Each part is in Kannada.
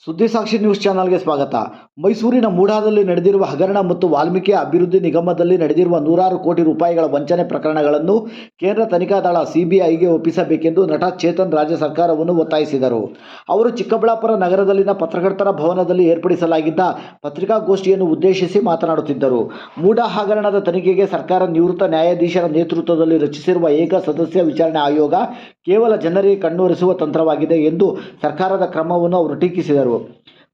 ಸುದ್ದಿಸಾಕ್ಷಿ ನ್ಯೂಸ್ ಚಾನಲ್ಗೆ ಸ್ವಾಗತ. ಮೈಸೂರಿನ ಮೂಡಾದಲ್ಲಿ ನಡೆದಿರುವ ಹಗರಣ ಮತ್ತು ವಾಲ್ಮೀಕಿ ಅಭಿವೃದ್ಧಿ ನಿಗಮದಲ್ಲಿ ನಡೆದಿರುವ ನೂರಾರು ಕೋಟಿ ರೂಪಾಯಿಗಳ ವಂಚನೆ ಪ್ರಕರಣಗಳನ್ನು ಕೇಂದ್ರ ತನಿಖಾ ದಳ ಸಿಬಿಐಗೆ ಒಪ್ಪಿಸಬೇಕೆಂದು ನಟ ಚೇತನ್ ರಾಜ್ಯ ಸರ್ಕಾರವನ್ನು ಒತ್ತಾಯಿಸಿದರು. ಅವರು ಚಿಕ್ಕಬಳ್ಳಾಪುರ ನಗರದಲ್ಲಿನ ಪತ್ರಕರ್ತರ ಭವನದಲ್ಲಿ ಏರ್ಪಡಿಸಲಾಗಿದ್ದ ಪತ್ರಿಕಾಗೋಷ್ಠಿಯನ್ನು ಉದ್ದೇಶಿಸಿ ಮಾತನಾಡುತ್ತಿದ್ದರು. ಮೂಡಾ ಹಗರಣದ ತನಿಖೆಗೆ ಸರ್ಕಾರ ನಿವೃತ್ತ ನ್ಯಾಯಾಧೀಶರ ನೇತೃತ್ವದಲ್ಲಿ ರಚಿಸಿರುವ ಏಕ ಸದಸ್ಯ ವಿಚಾರಣೆ ಆಯೋಗ ಕೇವಲ ಜನರಿಗೆ ಕಣ್ಣೊರೆಸುವ ತಂತ್ರವಾಗಿದೆ ಎಂದು ಸರ್ಕಾರದ ಕ್ರಮವನ್ನು ಅವರು ಟೀಕಿಸಿದರು.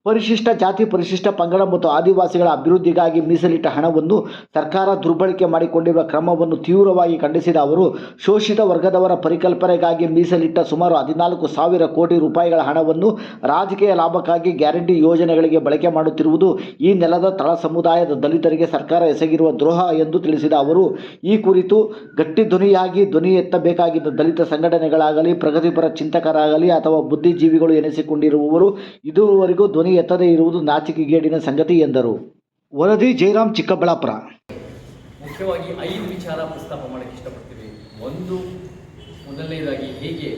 ಪರಿಶಿಷ್ಟ ಜಾತಿ, ಪರಿಶಿಷ್ಟ ಪಂಗಡ ಮತ್ತು ಆದಿವಾಸಿಗಳ ಅಭಿವೃದ್ಧಿಗಾಗಿ ಮೀಸಲಿಟ್ಟ ಹಣವನ್ನು ಸರ್ಕಾರ ದುರ್ಬಳಕೆ ಮಾಡಿಕೊಂಡಿರುವ ಕ್ರಮವನ್ನು ತೀವ್ರವಾಗಿ ಖಂಡಿಸಿದ ಅವರು, ಶೋಷಿತ ವರ್ಗದವರ ಪರಿಕಲ್ಪನೆಗಾಗಿ ಮೀಸಲಿಟ್ಟ ಸುಮಾರು 14,000 ಕೋಟಿ ರೂಪಾಯಿಗಳ ಹಣವನ್ನು ರಾಜಕೀಯ ಲಾಭಕ್ಕಾಗಿ ಗ್ಯಾರಂಟಿ ಯೋಜನೆಗಳಿಗೆ ಬಳಕೆ ಮಾಡುತ್ತಿರುವುದು ಈ ನೆಲದ ತಳ ಸಮುದಾಯದ ದಲಿತರಿಗೆ ಸರ್ಕಾರ ಎಸಗಿರುವ ದ್ರೋಹ ಎಂದು ತಿಳಿಸಿದ ಅವರು, ಈ ಕುರಿತು ಗಟ್ಟಿ ಧ್ವನಿ ಎತ್ತಬೇಕಾಗಿದ್ದ ದಲಿತ ಸಂಘಟನೆಗಳಾಗಲಿ, ಪ್ರಗತಿಪರ ಚಿಂತಕರಾಗಲಿ ಅಥವಾ ಬುದ್ಧಿಜೀವಿಗಳು ಎನಿಸಿಕೊಂಡಿರುವವರು ಇದುವರೆಗೂ ಧ್ವನಿ ಎತ್ತದೇ ಇರುವುದು ನಾಚಿಕೆಗೇಡಿನ ಸಂಗತಿ ಎಂದರು. ವರದಿ ಜಯರಾಮ್, ಚಿಕ್ಕಬಳ್ಳಾಪುರ. ಮುಖ್ಯವಾಗಿ 5 ವಿಚಾರ ಪ್ರಸ್ತಾಪ ಮಾಡಕ್ಕೆ ಇಷ್ಟಪಡ್ತೀವಿ. ಒಂದು, ಮೊದಲನೇದಾಗಿ ಹೇಗೆ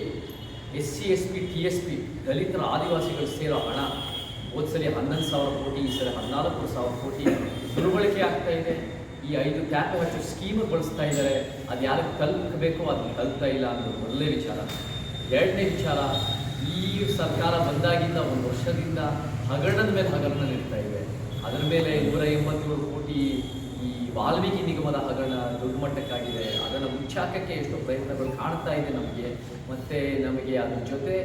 SC, SP, TSP ದಲಿತರ ಆದಿವಾಸಿಗಳು ಸೇರೋ ಹಣ ಹೋದ್ಸಲಿ 11,000 ಕೋಟಿ, ಈ ಸಲ 14,000 ಕೋಟಿ ದುರ್ಬಳಕೆ ಆಗ್ತಾ ಇದೆ. ಈ 5 ಟ್ಯಾಪ್ ಹಚ್ಚೋ ಸ್ಕೀಮ್ ಬಳಸ್ತಾ ಇದ್ದಾರೆ. ಅದು ಯಾರಿಗೆ ತಲುಪಬೇಕೋ ಅದನ್ನು ತಲುಪ್ತಾ ಇಲ್ಲ ಅನ್ನೋದು ಮೊದಲನೇ ವಿಚಾರ. ಎರಡನೇ ವಿಚಾರ, ಈ ಸರ್ಕಾರ ಬಂದಾಗಿಂದ 1 ವರ್ಷದಿಂದ ಹಗರಣದ ಮೇಲೆ ಹಗರಣ ನಡೀತಾ ಇದೆ. ಅದರ ಮೇಲೆ 187 ಕೋಟಿ ಈ ವಾಲ್ಮೀಕಿ ನಿಗಮದ ಹಗರಣ ದೊಡ್ಡ ಮಟ್ಟಕ್ಕಾಗಿದೆ. ಅದನ್ನು ಮುಚ್ಚಾಕಕ್ಕೆ ಎಷ್ಟೋ ಪ್ರಯತ್ನಗಳು ಕಾಣ್ತಾ ಇದೆ ನಮಗೆ. ಮತ್ತು ನಮಗೆ ಅದ್ರ ಜೊತೆ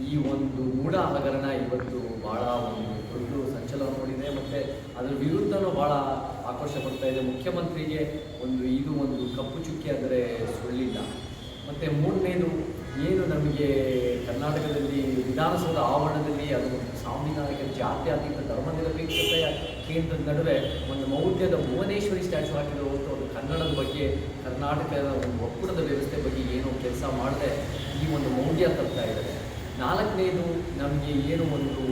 ಈ ಒಂದು ಮೂಡಾ ಹಗರಣ ಇವತ್ತು ಭಾಳ ಒಂದು ದೊಡ್ಡ ಸಂಚಲನ ನೋಡಿದೆ. ಮತ್ತು ಅದರ ವಿರುದ್ಧನೂ ಭಾಳ ಆಕ್ರೋಶ ಬರ್ತಾ ಇದೆ. ಮುಖ್ಯಮಂತ್ರಿಗೆ ಇದು ಒಂದು ಕಪ್ಪು ಚುಕ್ಕಿ ಅಂದರೆ ಸುಳ್ಳಿಲ್ಲ. ಮತ್ತು ಮೂರನೇದು, ಏನು ನಮಗೆ ಕರ್ನಾಟಕದಲ್ಲಿ ವಿಧಾನಸೌಧ ಆವರಣದಲ್ಲಿ ಅದು ಸಾಂವಿಧಾನಿಕ ಜಾತ್ಯತೀತ ಧರ್ಮನಿರಪೇಕ್ಷತೆಯ ಕೇಂದ್ರದ ನಡುವೆ ಒಂದು ಮೌಢ್ಯದ ಭುವನೇಶ್ವರಿ ಸ್ಟ್ಯಾಚು ಹಾಕಿರೋ ಹೊತ್ತು ಅದು ಕನ್ನಡದ ಬಗ್ಗೆ, ಕರ್ನಾಟಕದ ಒಂದು ಒಕ್ಕೂಟದ ವ್ಯವಸ್ಥೆ ಬಗ್ಗೆ ಏನೋ ಕೆಲಸ ಮಾಡದೆ ಈ ಒಂದು ಮೌಢ್ಯ ತರ್ತಾ ಇದ್ದಾರೆ. ನಾಲ್ಕನೇದು, ನಮಗೆ ಏನು ಒಂದು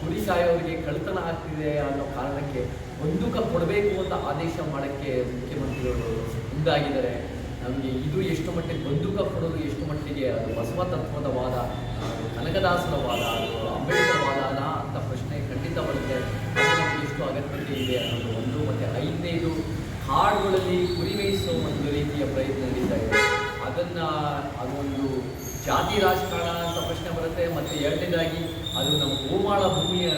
ಕುರಿ ಕಾಯೋರಿಗೆ ಕಳ್ಳತನ ಆಗ್ತಿದೆ ಅನ್ನೋ ಕಾರಣಕ್ಕೆ ಬಂದೂಕ ಕೊಡಬೇಕು ಅಂತ ಆದೇಶ ಮಾಡೋಕ್ಕೆ ಮುಖ್ಯಮಂತ್ರಿಗಳು ಮುಂದಾಗಿದ್ದಾರೆ. ನಮಗೆ ಇದು ಎಷ್ಟು ಮಟ್ಟಿಗೆ ಬಂದೂಕ ಕೊಡೋದು, ಎಷ್ಟು ಮಟ್ಟಿಗೆ ಅದು ಬಸವ ತತ್ವದ ವಾದ, ಅದು ಕನಕದಾಸರ ವಾದ, ಅದು ಅಂಬೇಡ್ಕರ್ ವಾದನ ಅಂತ ಪ್ರಶ್ನೆ ಖಂಡಿತ ಬರುತ್ತೆ. ಅದು ನಮಗೆ ಎಷ್ಟು ಅಗತ್ಯತೆ ಇದೆ ಅನ್ನೋದು ಒಂದು. ಮತ್ತು 5ನೇದು, ಕಾಡುಗಳಲ್ಲಿ ಕುರಿ ಮೇಯಿಸೋ ಒಂದು ರೀತಿಯ ಪ್ರಯತ್ನ ನಡೀತಾ ಇದೆ. ಅದೊಂದು ಜಾತಿ ರಾಜಕಾರಣ ಅಂತ ಪ್ರಶ್ನೆ ಬರುತ್ತೆ. ಮತ್ತು ಎರಡನೇದಾಗಿ, ಅದು ನಮ್ಮ ಗೋಮಾಳ ಭೂಮಿಯ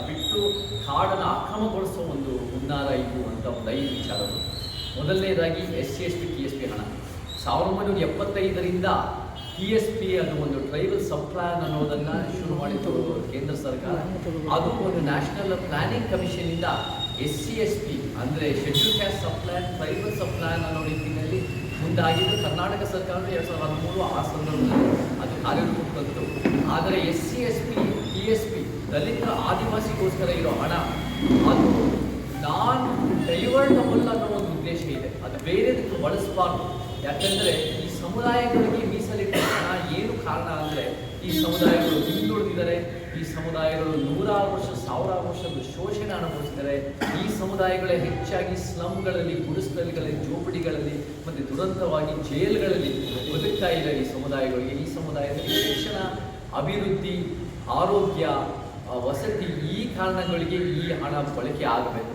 ಬಿಟ್ಟು ಕಾಡನ್ನು ಅಕ್ರಮಗೊಳಿಸೋ ಒಂದು ಹುನ್ನಾರ ಇದು ಅಂತ ಒಂದು 5 ವಿಚಾರಗಳು. ಮೊದಲನೇದಾಗಿ SC, SP, TSP ಹಣ 1975ರಿಂದ TSP ಅದು ಒಂದು ಟ್ರೈಬಲ್ ಸಬ್ ಪ್ಲಾನ್ ಅನ್ನೋದನ್ನು ಶುರು ಮಾಡಿತ್ತು ಕೇಂದ್ರ ಸರ್ಕಾರ. ಅದು ಒಂದು ನ್ಯಾಷನಲ್ ಪ್ಲಾನಿಂಗ್ ಕಮಿಷನಿಂದ SC, SP ಅಂದರೆ ಶೆಡ್ಯೂಲ್ ಕ್ಯಾಸ್ಟ್ ಸಬ್ ಪ್ಲಾನ್, ಟ್ರೈಬಲ್ ಸಬ್ ಪ್ಲಾನ್ ಅನ್ನೋ ರೀತಿಯಲ್ಲಿ ಮುಂದಾಗಿದ್ದು ಕರ್ನಾಟಕ ಸರ್ಕಾರ 2013 ಆ ಸಂದರ್ಭದಲ್ಲಿ ಅದು ಕಾರ್ಯರೂಪಕ್ಕೆ ತಂತು. ಆದರೆ SC, SP, TSP ದಲಿತರ ಆದಿವಾಸಿಗೋಸ್ಕರ ಇರೋ ಹಣ ಅದು ನಾನ್ ಡೈವರ್ಟಬಲ್ ಅನ್ನೋ ಒಂದು ಉದ್ದೇಶ ಇದೆ. ಅದು ಬೇರೆದಕ್ಕೆ ಬಳಸಬಾರ್ದು. ಯಾಕೆಂದರೆ ಈ ಸಮುದಾಯಗಳಿಗೆ ಮೀಸಲಿಟ್ಟ ಹಣ ಏನು ಕಾರಣ ಅಂದರೆ, ಈ ಸಮುದಾಯಗಳು ಹಿಂದುಳಿದಿದ್ದಾರೆ. ಈ ಸಮುದಾಯಗಳು 100 ವರ್ಷ 1000 ವರ್ಷದ ಶೋಷಣೆ ಅನುಭವಿಸಿದ್ದಾರೆ. ಈ ಸಮುದಾಯಗಳೇ ಹೆಚ್ಚಾಗಿ ಸ್ಲಮ್ಗಳಲ್ಲಿ, ಗುಡಿಸಲುಗಳಲ್ಲಿ, ಜೋಪಡಿಗಳಲ್ಲಿ ಮತ್ತು ದುರಂತವಾಗಿ ಜೈಲ್ಗಳಲ್ಲಿ ಬದುಕ್ತಾ ಇದೆ. ಈ ಸಮುದಾಯಗಳಿಗೆ, ಈ ಸಮುದಾಯದಲ್ಲಿ ಶಿಕ್ಷಣ, ಅಭಿವೃದ್ಧಿ, ಆರೋಗ್ಯ, ವಸತಿ ಈ ಕಾರಣಗಳಿಗೆ ಈ ಹಣ ಬಳಕೆ ಆಗಬೇಕು.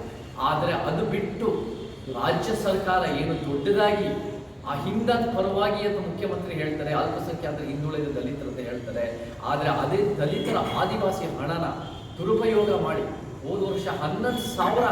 ಆದರೆ ಅದು ಬಿಟ್ಟು ರಾಜ್ಯ ಸರ್ಕಾರ ಏನು ದೊಡ್ಡದಾಗಿ ಆ ಹಿಂದದ ಪರವಾಗಿ ಅಂತ ಮುಖ್ಯಮಂತ್ರಿ ಹೇಳ್ತಾರೆ, ಅಲ್ಪಸಂಖ್ಯಾತರ ಹಿಂದುಳಿದ ದಲಿತರು ಅಂತ ಹೇಳ್ತಾರೆ. ಆದರೆ ಅದೇ ದಲಿತರ ಆದಿವಾಸಿ ಹಣನ ದುರುಪಯೋಗ ಮಾಡಿ ಹೋದ ವರ್ಷ 11,000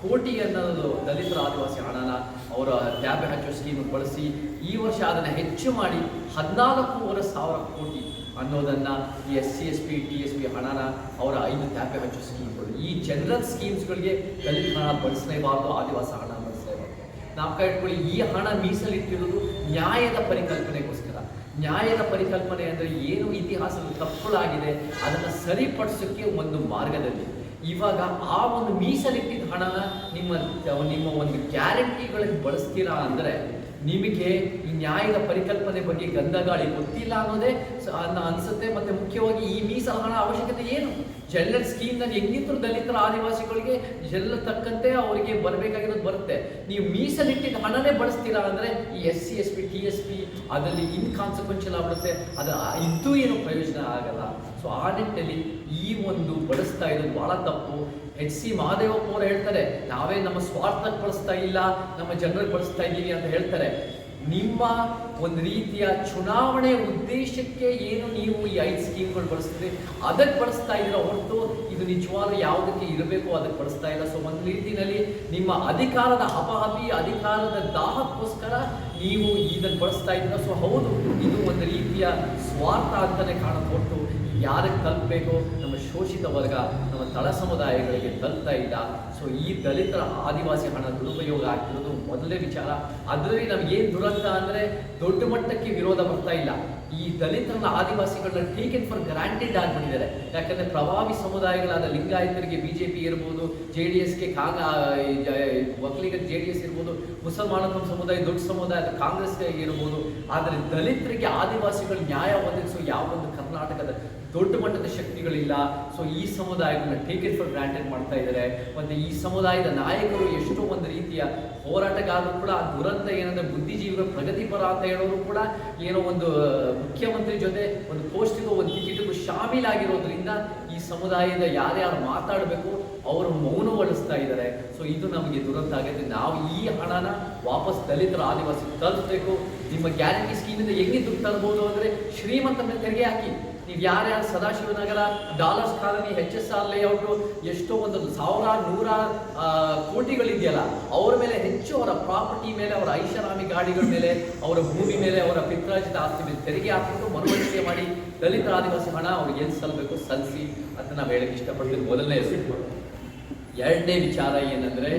ಕೋಟಿ ಅನ್ನೋದು ದಲಿತರ ಆದಿವಾಸಿ ಹಣನ ಅವರ ಟ್ಯಾಬ್ ಹಚ್ಚೋ ಸ್ಕೀಮ್ ಬಳಸಿ ಈ ವರ್ಷ ಅದನ್ನು ಹೆಚ್ಚು ಮಾಡಿ 14,500 ಕೋಟಿ ಅನ್ನೋದನ್ನು ಈ SC, SP, TSP ಹಣನ ಅವರ 5 ಟ್ಯಾಪೆ ಹಚ್ಚೋ ಸ್ಕೀಮ್ಗಳು, ಈ ಜನರಲ್ ಸ್ಕೀಮ್ಸ್ಗಳಿಗೆ ದಲಿತ ಹಣ ಬಳಸಲೇಬಾರ್ದು, ಆದಿವಾಸಿ ಹಣ ಬಳಸಲೇಬಾರ್ದು. ನಾವು ಇಟ್ಕೊಳ್ಳಿ, ಈ ಹಣ ಮೀಸಲಿಟ್ಟಿರೋದು ನ್ಯಾಯದ ಪರಿಕಲ್ಪನೆಗೋಸ್ಕರ. ನ್ಯಾಯದ ಪರಿಕಲ್ಪನೆ ಅಂದರೆ ಏನು ಇತಿಹಾಸದಲ್ಲಿ ತಪ್ಪುಗಳಾಗಿದೆ ಅದನ್ನು ಸರಿಪಡಿಸೋಕ್ಕೆ ಒಂದು ಮಾರ್ಗದಲ್ಲಿ. ಇವಾಗ ಆ ಒಂದು ಮೀಸಲಿಟ್ಟಿದ್ದ ಹಣನ ನಿಮ್ಮ ಒಂದು ಗ್ಯಾರಂಟಿಗಳಿಗೆ ಬಳಸ್ತೀರಾ ಅಂದರೆ ನಿಮಗೆ ಈ ನ್ಯಾಯದ ಪರಿಕಲ್ಪನೆ ಬಗ್ಗೆ ಗಂಧಗಾಳಿ ಗೊತ್ತಿಲ್ಲ ಅನ್ನೋದೇ ಅನಿಸುತ್ತೆ. ಮತ್ತು ಮುಖ್ಯವಾಗಿ ಈ ಮೀಸಲು ಹಣ ಅವಶ್ಯಕತೆ ಏನು? ಜನರಲ್ ಸ್ಕೀಮ್ನಲ್ಲಿ ಹೆಂಗಿದ್ರು ದಲಿತರ ಆದಿವಾಸಿಗಳಿಗೆ ಜನರಲ್ ತಕ್ಕಂತೆ ಅವರಿಗೆ ಬರಬೇಕಾಗಿರೋದು ಬರುತ್ತೆ. ನೀವು ಮೀಸಲಿಟ್ಟಿದ್ದ ಹಣನೇ ಬಳಸ್ತೀರಾ ಅಂದರೆ ಈ SC/ST TSP ಅದರಲ್ಲಿ ಇನ್ಕಾನ್ಸಿಕ್ವೆನ್ಷಿಯಲ್ ಆಗ್ಬಿಡುತ್ತೆ. ಅದು ಇದ್ದೂ ಏನು ಪ್ರಯೋಜನ ಆಗಲ್ಲ. ಸೊ ಆ ನಿಟ್ಟಿನಲ್ಲಿ ಈ ಒಂದು ಬಳಸ್ತಾ ಇರೋದು ಬಹಳ ತಪ್ಪು. HC ಮಹಾದೇವಪ್ಪ ಅವರು ಹೇಳ್ತಾರೆ, ನಾವೇ ನಮ್ಮ ಸ್ವಾರ್ಥಕ್ಕೆ ಬಳಸ್ತಾ ಇಲ್ಲ, ನಮ್ಮ ಜನರಿಗೆ ಬಳಸ್ತಾ ಇದ್ದೀವಿ ಅಂತ ಹೇಳ್ತಾರೆ. ನಿಮ್ಮ ಒಂದು ರೀತಿಯ ಚುನಾವಣೆ ಉದ್ದೇಶಕ್ಕೆ ಏನು ನೀವು ಈ 5 ಸ್ಕೀಮ್ಗಳು ಬಳಸ್ತೀರಿ ಅದಕ್ಕೆ ಬಳಸ್ತಾ ಇದ್ದೀರಾ ಹೊರತು ಇದು ನಿಜವಾಗ್ಲೂ ಯಾವುದಕ್ಕೆ ಇರಬೇಕು ಅದಕ್ಕೆ ಬಳಸ್ತಾ ಇಲ್ಲ. ಸೊ ಒಂದು ರೀತಿಯಲ್ಲಿ ನಿಮ್ಮ ಅಧಿಕಾರದ ಹಪಹಪಿ, ಅಧಿಕಾರದ ದಾಹಕ್ಕೋಸ್ಕರ ನೀವು ಇದನ್ನು ಬಳಸ್ತಾ ಇದ್ದೀರಾ. ಸೊ ಹೌದು, ಇದು ಒಂದು ರೀತಿಯ ಸ್ವಾರ್ಥ ಅಂತಲೇ ಕಾಣುತ್ತೆ ಹೊರತು ಯಾರಿಗೆ ತಲುಪಬೇಕು, ನಮ್ಮ ಶೋಷಿತ ವರ್ಗ, ನಮ್ಮ ತಳ ಸಮುದಾಯಗಳಿಗೆ ತಲುಪ್ತಾ ಇಲ್ಲ. ಸೊ ಈ ದಲಿತರ ಆದಿವಾಸಿ ಹಣ ದುರುಪಯೋಗ ಆಗ್ತಿರೋದು ಮೊದಲನೇ ವಿಚಾರ. ಅದರಲ್ಲಿ ನಮಗೇನು ದುರಂತ ಅಂದರೆ ದೊಡ್ಡ ಮಟ್ಟಕ್ಕೆ ವಿರೋಧ ಬರ್ತಾ ಇಲ್ಲ. ಈ ದಲಿತರನ್ನ ಆದಿವಾಸಿಗಳನ್ನ ಟೇಕನ್ ಫಾರ್ ಗ್ರಾಂಟೆಡ್ ಆಗಿಬಿಟ್ಟಿದ್ದಾರೆ. ಯಾಕಂದರೆ ಪ್ರಭಾವಿ ಸಮುದಾಯಗಳಾದ ಲಿಂಗಾಯತರಿಗೆ BJP ಇರ್ಬೋದು, JDSಗೆ ಒಕ್ಕಲಿಗರಿಗೆ JDS ಇರ್ಬೋದು, ಮುಸಲ್ಮಾನ ಸಮುದಾಯ ದೊಡ್ಡ ಸಮುದಾಯದ ಕಾಂಗ್ರೆಸ್ಗೆ ಇರ್ಬೋದು. ಆದರೆ ದಲಿತರಿಗೆ ಆದಿವಾಸಿಗಳು ನ್ಯಾಯ ಒದಗಿಸೋ ಯಾವೊಂದು ಕರ್ನಾಟಕದ ದೊಡ್ಡ ಮಟ್ಟದ ಶಕ್ತಿಗಳಿಲ್ಲ. ಸೊ ಈ ಸಮುದಾಯಗಳನ್ನ ಟೇಕನ್ ಫಾರ್ ಗ್ರಾಂಟೆಡ್ ಮಾಡ್ತಾ ಇದ್ದಾರೆ. ಮತ್ತು ಈ ಸಮುದಾಯದ ನಾಯಕರು ಎಷ್ಟೋ ಒಂದು ರೀತಿಯ ಹೋರಾಟಗಾರರು ಕೂಡ ಆ ದುರಂತ ಏನಂದರೆ ಬುದ್ಧಿಜೀವಿಗಳ ಪ್ರಗತಿಪರ ಅಂತ ಹೇಳೋರು ಕೂಡ ಏನೋ ಒಂದು ಮುಖ್ಯಮಂತ್ರಿ ಜೊತೆ ಒಂದು ಪೋಸ್ಟಿಗೂ ಒಂದು ಟಿಕೆಟ್ಗೂ ಶಾಮೀಲಾಗಿರೋದ್ರಿಂದ ಈ ಸಮುದಾಯದ ಯಾರ್ಯಾರು ಮಾತಾಡಬೇಕು ಅವರು ಮೌನಗೊಳಿಸ್ತಾ ಇದ್ದಾರೆ. ಸೊ ಇದು ನಮಗೆ ದುರಂತ ಆಗುತ್ತೆ. ನಾವು ಈ ಹಣನ ವಾಪಸ್ ದಲಿತರ ಆದಿವಾಸಿ ತಲುಪಬೇಕು. ನಿಮ್ಮ ಗ್ಯಾರಂಟಿ ಸ್ಕೀಮಿಂದ ಹೆಂಗೆ ದುಡ್ಡು ತರ್ಬೋದು ಅಂದರೆ ಶ್ರೀಮಂತ ಮೇಲೆ ತೆರಿಗೆ ಹಾಕಿ. ನೀವು ಯಾರ್ಯಾರು Sadashivanagar, dollars colony, HSR layout ಎಷ್ಟೋ ಒಂದು 100 ಕೋಟಿಗಳಿದೆಯಲ್ಲ ಅವ್ರ ಮೇಲೆ ಹೆಚ್ಚು, ಅವರ ಪ್ರಾಪರ್ಟಿ ಮೇಲೆ, ಅವರ ಐಷಾರಾಮಿ ಗಾಡಿಗಳ ಮೇಲೆ, ಅವರ ಭೂಮಿ ಮೇಲೆ, ಅವರ ಪಿತ್ರಾರ್ಜಿತ ಆಸ್ತಿ ಮೇಲೆ ತೆರಿಗೆ ಹಾಕಿಬಿಟ್ಟು ಮರುವಳಿಕೆ ಮಾಡಿ ದಲಿತ ಆದಿವಾಸಿ ಹಣ ಅವ್ರಿಗೆ ಏನು ಸಲ್ಲಬೇಕು ಸಲ್ಲಿಸಿ ಅಂತ ನಾವು ಹೇಳಕ್ಕೆ ಇಷ್ಟಪಡ್ತೀವಿ. ಮೊದಲನೇ. ಎರಡನೇ ವಿಚಾರ ಏನಂದರೆ